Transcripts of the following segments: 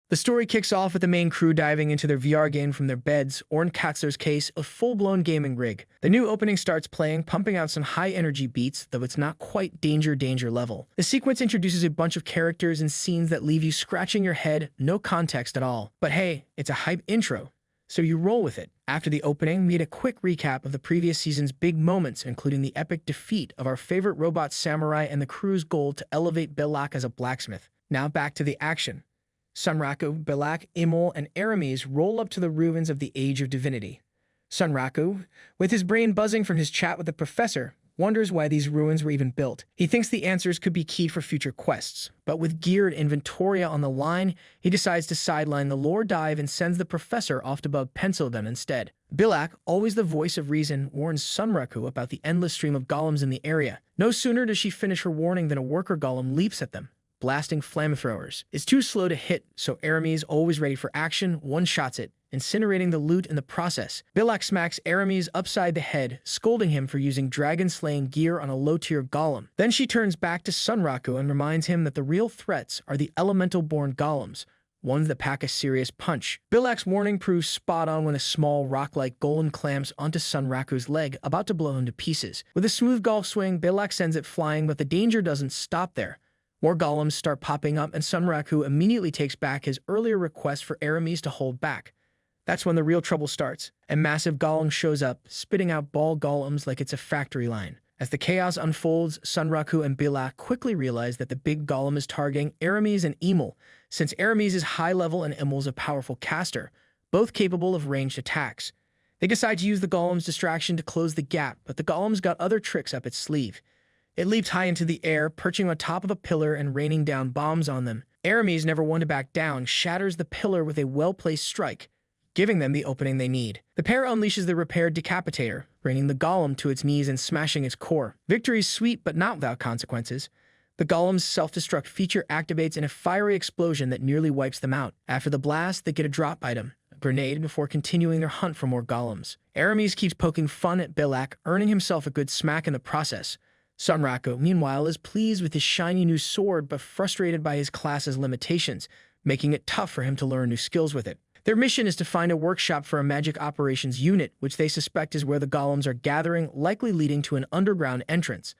The story kicks off with the main crew diving into their VR game from their beds, or in Katsu's case, a full-blown gaming rig. The new opening starts playing, pumping out some high-energy beats, though it's not quite danger level. The sequence introduces a bunch of characters and scenes that leave you scratching your head, no context at all. But hey, it's a hype intro, so you roll with it. After the opening, we get a quick recap of the previous season's big moments, including the epic defeat of our favorite robot samurai and the crew's goal to elevate Bilak as a blacksmith. Now back to the action. Sunraku, Bilak, Imol, and Aramis roll up to the ruins of the Age of Divinity. Sunraku, with his brain buzzing from his chat with the professor, wonders why these ruins were even built. He thinks the answers could be key for future quests, but with gear and Inventoria on the line, he decides to sideline the lore dive and sends the professor off to bug Pensilvan instead. Bilak, always the voice of reason, warns Sunraku about the endless stream of golems in the area. No sooner does she finish her warning than a worker golem leaps at them, blasting flamethrowers. It's too slow to hit, so Aramis, always ready for action, one-shots it, incinerating the loot in the process. Bilak smacks Aramis upside the head, scolding him for using dragon-slaying gear on a low-tier golem. Then she turns back to Sunraku and reminds him that the real threats are the elemental-born golems, ones that pack a serious punch. Bilak's warning proves spot on when a small rock-like golem clamps onto Sunraku's leg, about to blow him to pieces. With a smooth golf swing, Bilak sends it flying, but the danger doesn't stop there. More golems start popping up, and Sunraku immediately takes back his earlier request for Aramis to hold back. That's when the real trouble starts. A massive golem shows up, spitting out ball golems like it's a factory line. As the chaos unfolds, Sunraku and Bilak quickly realize that the big golem is targeting Aramis and Imol, since Aramis is high level and Imol's a powerful caster, both capable of ranged attacks. They decide to use the golem's distraction to close the gap, but the golem's got other tricks up its sleeve. It leaps high into the air, perching on top of a pillar and raining down bombs on them. Aramis, never one to back down, shatters the pillar with a well-placed strike, giving them the opening they need. The pair unleashes the repaired decapitator, bringing the golem to its knees and smashing its core. Victory is sweet, but not without consequences. The golem's self-destruct feature activates in a fiery explosion that nearly wipes them out. After the blast, they get a drop item, a grenade, before continuing their hunt for more golems. Aramis keeps poking fun at Bilak, earning himself a good smack in the process. Sunraku, meanwhile, is pleased with his shiny new sword but frustrated by his class's limitations, making it tough for him to learn new skills with it. Their mission is to find a workshop for a magic operations unit, which they suspect is where the golems are gathering, likely leading to an underground entrance.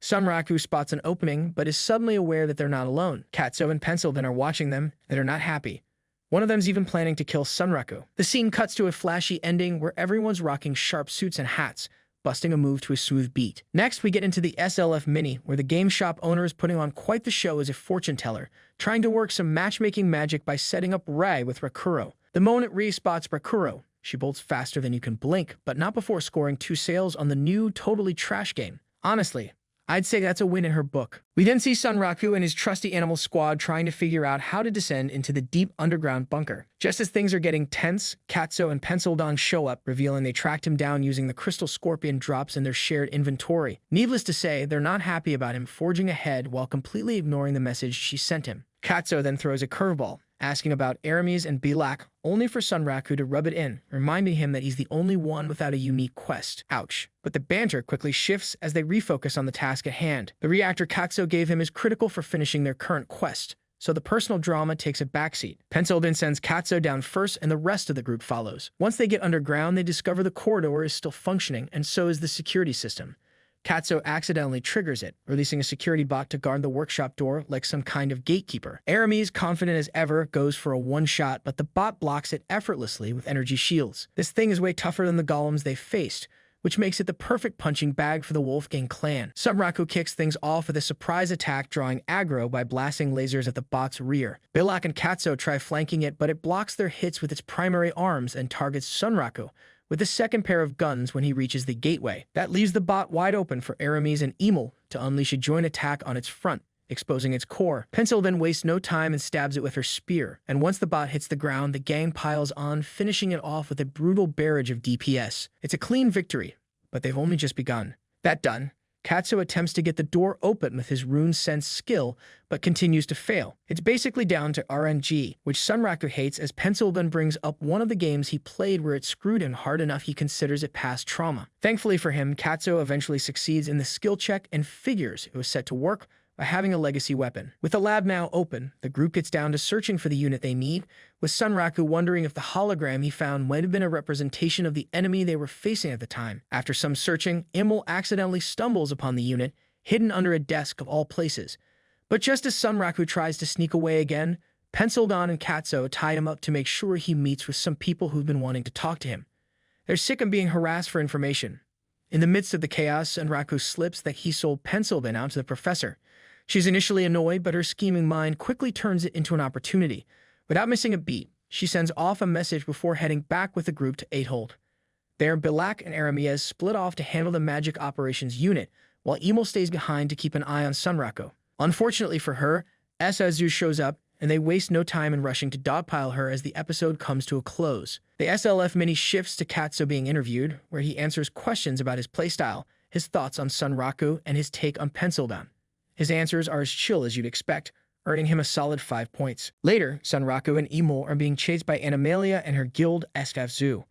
Sunraku spots an opening, but is suddenly aware that they're not alone. Katsu and Pensilvan are watching them, and are not happy. One of them's even planning to kill Sunraku. The scene cuts to a flashy ending where everyone's rocking sharp suits and hats, busting a move to a smooth beat. Next, we get into the SLF Mini, where the game shop owner is putting on quite the show as a fortune teller, trying to work some matchmaking magic by setting up Rai with Rakuro. The moment Ri spots Rakuro, she bolts faster than you can blink, but not before scoring 2 sales on the new, totally trash game. Honestly, I'd say that's a win in her book. We then see Sunraku and his trusty animal squad trying to figure out how to descend into the deep underground bunker. Just as things are getting tense, Katsu and Pensilvan show up, revealing they tracked him down using the crystal scorpion drops in their shared inventory. Needless to say, they're not happy about him forging ahead while completely ignoring the message she sent him. Katsu then throws a curveball, asking about Aramis and Bilak, only for Sunraku to rub it in, reminding him that he's the only one without a unique quest. Ouch. But the banter quickly shifts as they refocus on the task at hand. The reactor Katsu gave him is critical for finishing their current quest, so the personal drama takes a backseat. Pensilvan sends Katsu down first and the rest of the group follows. Once they get underground, they discover the corridor is still functioning, and so is the security system. Katsu accidentally triggers it, releasing a security bot to guard the workshop door like some kind of gatekeeper. Aramis, confident as ever, goes for a one-shot, but the bot blocks it effortlessly with energy shields. This thing is way tougher than the golems they faced, which makes it the perfect punching bag for the Wolfgang clan. Sunraku kicks things off with a surprise attack, drawing aggro by blasting lasers at the bot's rear. Bilak and Katsu try flanking it, but it blocks their hits with its primary arms and targets Sunraku with a second pair of guns when he reaches the gateway. That leaves the bot wide open for Aramis and Imol to unleash a joint attack on its front, exposing its core. Pensilvan wastes no time and stabs it with her spear, and once the bot hits the ground, the gang piles on, finishing it off with a brutal barrage of DPS. It's a clean victory, but they've only just begun. That done, Katsu attempts to get the door open with his rune sense skill, but continues to fail. It's basically down to RNG, which Sunraku hates, as Pensilvan brings up one of the games he played where it screwed him hard enough he considers it past trauma. Thankfully for him, Katsu eventually succeeds in the skill check and figures it was set to work, by having a legacy weapon. With the lab now open, the group gets down to searching for the unit they need, with Sunraku wondering if the hologram he found might have been a representation of the enemy they were facing at the time. After some searching, Imul accidentally stumbles upon the unit, hidden under a desk of all places. But just as Sunraku tries to sneak away again, Pencilgon and Katso tie him up to make sure he meets with some people who've been wanting to talk to him. They're sick of being harassed for information. In the midst of the chaos, Sunraku slips that he sold Pencilbin out to the professor. She's initially annoyed, but her scheming mind quickly turns it into an opportunity. Without missing a beat, she sends off a message before heading back with the group to Eighthold. There, Bilak and Aramies split off to handle the magic operations unit, while Emil stays behind to keep an eye on Sunraku. Unfortunately for her, Sazu shows up, and they waste no time in rushing to dogpile her as the episode comes to a close. The SLF mini shifts to Katso being interviewed, where he answers questions about his playstyle, his thoughts on Sunraku, and his take on Pencildan. His answers are as chill as you'd expect, earning him a solid 5 points. Later, Sunraku and Emil are being chased by Animalia and her guild SFZU.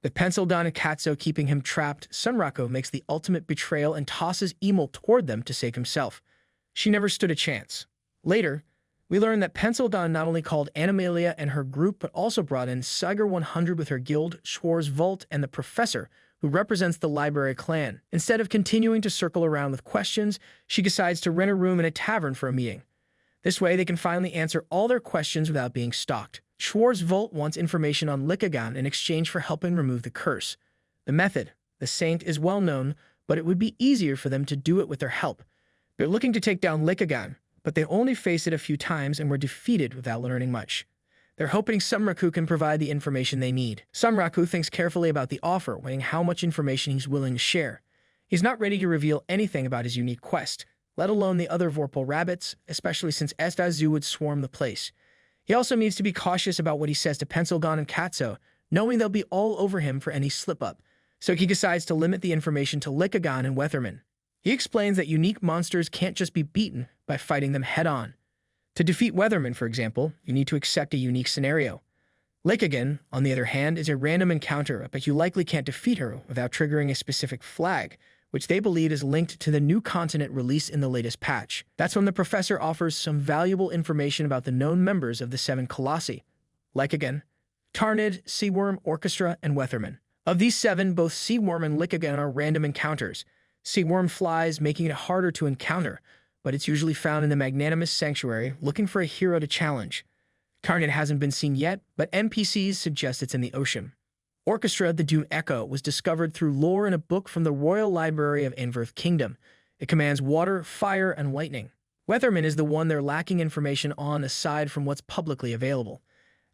With Pencildan and Katso keeping him trapped, Sunraku makes the ultimate betrayal and tosses Emil toward them to save himself. She never stood a chance. Later, we learn that Pencildan not only called Animalia and her group, but also brought in Siger 100 with her guild, Schwarzwald, and the Professor, who represents the Library clan. Instead of continuing to circle around with questions, she decides to rent a room in a tavern for a meeting. This way, they can finally answer all their questions without being stalked. Schwarzwald wants information on Likagan in exchange for helping remove the curse. The method, the saint, is well known, but it would be easier for them to do it with their help. They're looking to take down Likagan, but they only faced it a few times and were defeated without learning much. They're hoping Sunraku can provide the information they need. Sunraku thinks carefully about the offer, weighing how much information he's willing to share. He's not ready to reveal anything about his unique quest, let alone the other Vorpal rabbits, especially since Estazu would swarm the place. He also needs to be cautious about what he says to Pencilgon and Katso, knowing they'll be all over him for any slip-up, so he decides to limit the information to Likagan and Weatherman. He explains that unique monsters can't just be beaten by fighting them head-on. To defeat Weatherman, for example, you need to accept a unique scenario. Likagan, on the other hand, is a random encounter, but you likely can't defeat her without triggering a specific flag, which they believe is linked to the new continent released in the latest patch. That's when the professor offers some valuable information about the known members of the 7 Colossi: Likagan, Tarnid, Seaworm, Orchestra, and Weatherman. Of these 7, both Seaworm and Likagan are random encounters. Seaworm flies, making it harder to encounter, but it's usually found in the Magnanimous Sanctuary, looking for a hero to challenge. Tarnid hasn't been seen yet, but NPCs suggest it's in the ocean. Orchestra, the Dune Echo, was discovered through lore in a book from the Royal Library of Anverth Kingdom. It commands water, fire, and lightning. Weatherman is the one they're lacking information on aside from what's publicly available.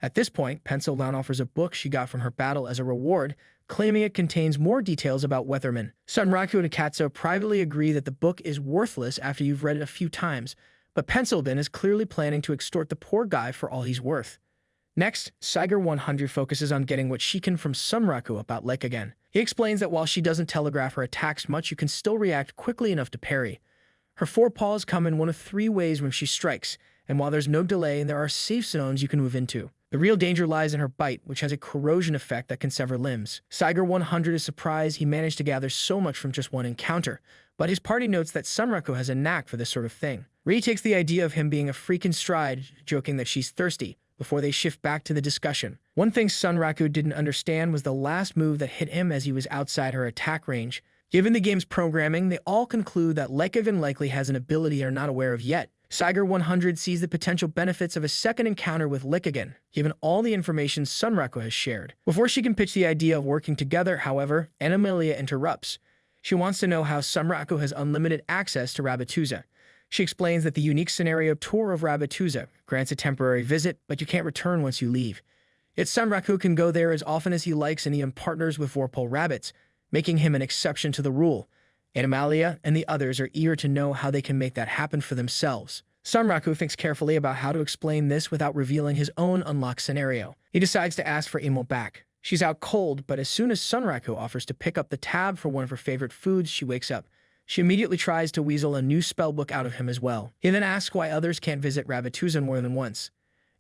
At this point, Pencildan offers a book she got from her battle as a reward, claiming it contains more details about Weatherman. Sunraku and Katso privately agree that the book is worthless after you've read it a few times, but Pencilbin is clearly planning to extort the poor guy for all he's worth. Next, Siger 100 focuses on getting what she can from Sunraku about Likagan. He explains that while she doesn't telegraph her attacks much, you can still react quickly enough to parry. Her forepaws come in one of 3 ways when she strikes, and while there's no delay, there are safe zones you can move into. The real danger lies in her bite, which has a corrosion effect that can sever limbs. Siger 100 is surprised he managed to gather so much from just one encounter, but his party notes that Sunraku has a knack for this sort of thing. Ri takes the idea of him being a freak in stride, joking that she's thirsty, before they shift back to the discussion. One thing Sunraku didn't understand was the last move that hit him as he was outside her attack range. Given the game's programming, they all conclude that Likagan likely has an ability they're not aware of yet. Siger 100 sees the potential benefits of a second encounter with Likagan, given all the information Sunraku has shared. Before she can pitch the idea of working together, however, Animalia interrupts. She wants to know how Sunraku has unlimited access to Rabbituza. She explains that the unique scenario tour of Rabbituza grants a temporary visit, but you can't return once you leave. Yet Sunraku can go there as often as he likes, and he partners with Vorpal rabbits, making him an exception to the rule. Animalia and the others are eager to know how they can make that happen for themselves. Sunraku thinks carefully about how to explain this without revealing his own unlocked scenario. He decides to ask for Emil back. She's out cold, but as soon as Sunraku offers to pick up the tab for one of her favorite foods, she wakes up. She immediately tries to weasel a new spellbook out of him as well. He then asks why others can't visit Rabbituza more than once.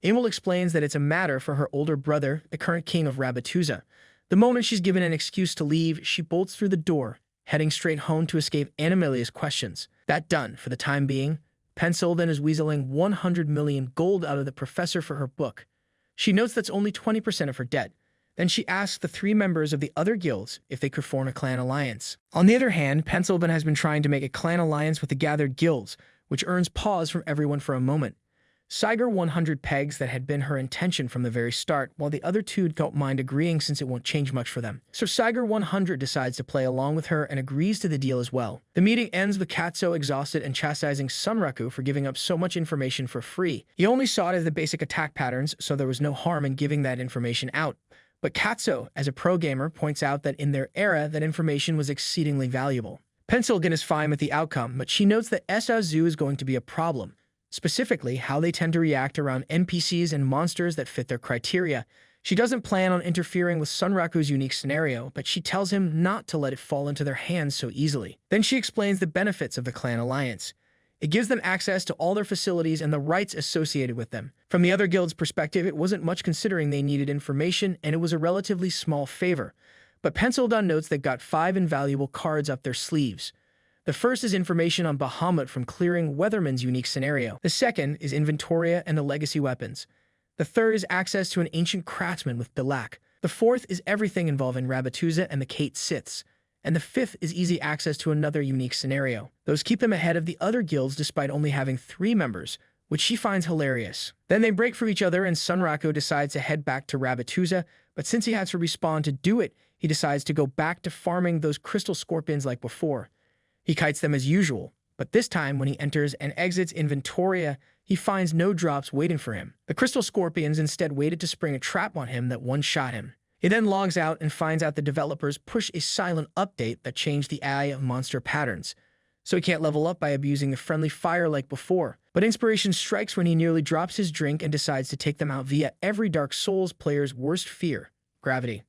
Emil explains that it's a matter for her older brother, the current king of Rabbituza. The moment she's given an excuse to leave, she bolts through the door, heading straight home to escape Animalia's questions. That done, for the time being, Pencil then is weaseling 100 million gold out of the professor for her book. She notes that's only 20% of her debt. Then she asks the 3 members of the other guilds if they could form a clan alliance. On the other hand, Pencilben has been trying to make a clan alliance with the gathered guilds, which earns pause from everyone for a moment. Siger 100 pegs that had been her intention from the very start, while the other 2 don't mind agreeing since it won't change much for them. So Siger 100 decides to play along with her and agrees to the deal as well. The meeting ends with Katsuo exhausted and chastising Sunraku for giving up so much information for free. He only saw it as the basic attack patterns, so there was no harm in giving that information out. But Katsuo, as a pro gamer, points out that in their era, that information was exceedingly valuable. Pencilgen is fine with the outcome, but she notes that Esazu is going to be a problem. Specifically, how they tend to react around NPCs and monsters that fit their criteria. She doesn't plan on interfering with Sunraku's unique scenario, but she tells him not to let it fall into their hands so easily. Then she explains the benefits of the clan alliance. It gives them access to all their facilities and the rights associated with them. From the other guild's perspective, it wasn't much considering they needed information, and it was a relatively small favor. But Pencilben notes they got 5 invaluable cards up their sleeves. The first is information on Bahamut from clearing Weatherman's unique scenario. The second is Inventoria and the legacy weapons. The third is access to an ancient craftsman with Bilak. The fourth is everything involving Rabatuza and the Kate Siths. And the fifth is easy access to another unique scenario. Those keep them ahead of the other guilds despite only having 3 members, which she finds hilarious. Then they break from each other and Sunraku decides to head back to Rabatuza, but since he has to respawn to do it, he decides to go back to farming those crystal scorpions like before. He kites them as usual, but this time when he enters and exits Inventoria, he finds no drops waiting for him. The crystal scorpions instead waited to spring a trap on him that one-shot him. He then logs out and finds out the developers push a silent update that changed the AI of monster patterns, so he can't level up by abusing the friendly fire like before. But inspiration strikes when he nearly drops his drink and decides to take them out via every Dark Souls player's worst fear, gravity.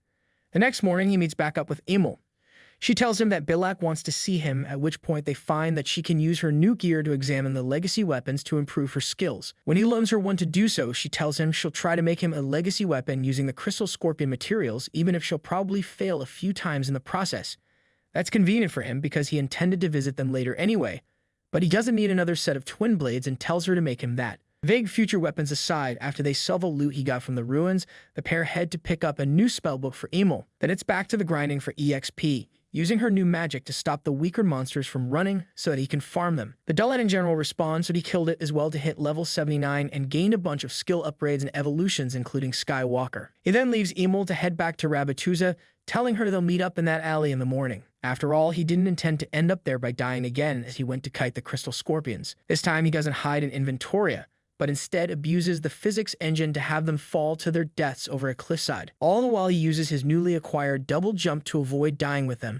The next morning, he meets back up with Emil. She tells him that Bilak wants to see him, at which point they find that she can use her new gear to examine the legacy weapons to improve her skills. When he loans her one to do so, she tells him she'll try to make him a legacy weapon using the crystal scorpion materials, even if she'll probably fail a few times in the process. That's convenient for him because he intended to visit them later anyway, but he doesn't need another set of twin blades and tells her to make him that. Vague future weapons aside, after they sell the loot he got from the ruins, the pair head to pick up a new spellbook for Emil. Then it's back to the grinding for EXP, using her new magic to stop the weaker monsters from running so that he can farm them. The Dullhead in general responds, so he killed it as well to hit level 79 and gained a bunch of skill upgrades and evolutions, including Skywalker. He then leaves Emil to head back to Rabatuza, telling her they'll meet up in that alley in the morning. After all, he didn't intend to end up there by dying again as he went to kite the crystal scorpions. This time he doesn't hide in Inventoria, but instead abuses the physics engine to have them fall to their deaths over a cliffside. All the while he uses his newly acquired double jump to avoid dying with them.